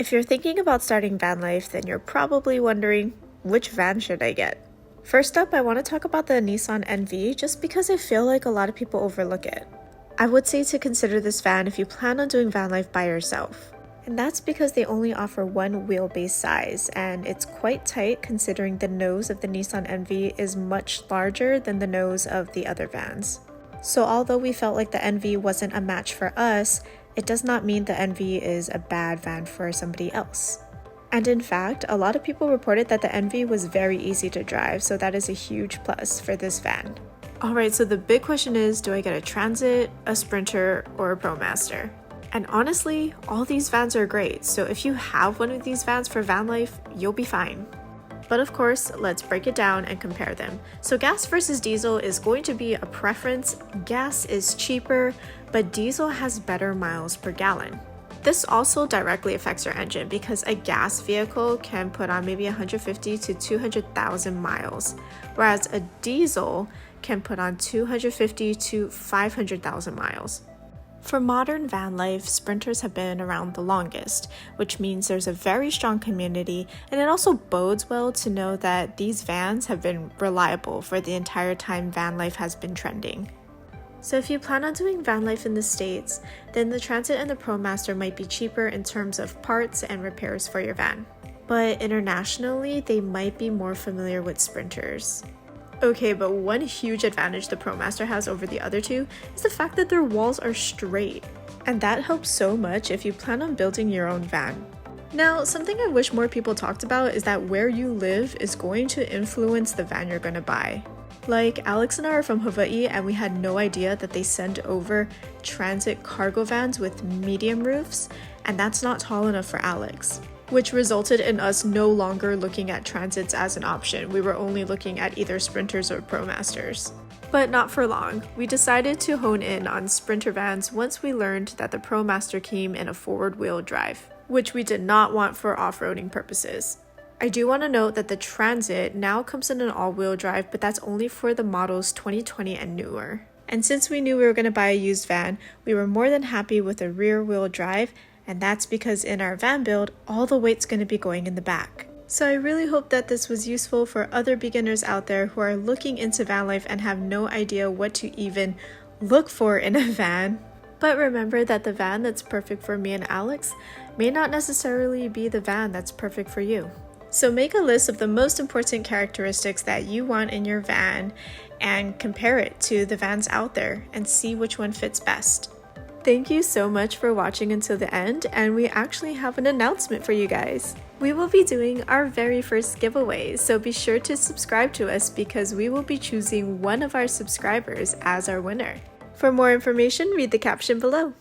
If you're thinking about starting van life, then you're probably wondering, which van should I get? First up, I want to talk about the Nissan NV just because I feel like a lot of people overlook it. I would say to consider this van if you plan on doing van life by yourself. And that's because they only offer one wheelbase size, and it's quite tight considering the nose of the Nissan NV is much larger than the nose of the other vans. So although we felt like the NV wasn't a match for us, it does not mean the NV is a bad van for somebody else. And in fact, a lot of people reported that the NV was very easy to drive, so that is a huge plus for this van. Alright, so the big question is, do I get a Transit, a Sprinter, or a Promaster? And honestly, all these vans are great, so if you have one of these vans for van life, you'll be fine. But of course, let's break it down and compare them. So gas versus diesel is going to be a preference. Gas is cheaper, but diesel has better miles per gallon. This also directly affects your engine because a gas vehicle can put on maybe 150 to 200,000 miles, whereas a diesel can put on 250 to 500,000 miles. For modern van life, Sprinters have been around the longest, which means there's a very strong community, and it also bodes well to know that these vans have been reliable for the entire time van life has been trending. So if you plan on doing van life in the States, then the Transit and the Promaster might be cheaper in terms of parts and repairs for your van. But internationally, they might be more familiar with Sprinters. Okay, but one huge advantage the Promaster has over the other two is the fact that their walls are straight. And that helps so much if you plan on building your own van. Now, something I wish more people talked about is that where you live is going to influence the van you're going to buy. Like, Alex and I are from Hawaii and we had no idea that they send over Transit cargo vans with medium roofs, and that's not tall enough for Alex, which resulted in us no longer looking at Transits as an option. We were only looking at either Sprinters or Promasters. But not for long. We decided to hone in on Sprinter vans once we learned that the Promaster came in a forward-wheel drive, which we did not want for off-roading purposes. I do want to note that the Transit now comes in an all-wheel drive, but that's only for the models 2020 and newer. And since we knew we were going to buy a used van, we were more than happy with a rear-wheel drive, and that's because in our van build, all the weight's going to be going in the back. So I really hope that this was useful for other beginners out there who are looking into van life and have no idea what to even look for in a van. But remember that the van that's perfect for me and Alex may not necessarily be the van that's perfect for you. So make a list of the most important characteristics that you want in your van and compare it to the vans out there and see which one fits best. Thank you so much for watching until the end, and we actually have an announcement for you guys. We will be doing our very first giveaway, so be sure to subscribe to us because we will be choosing one of our subscribers as our winner. For more information, read the caption below.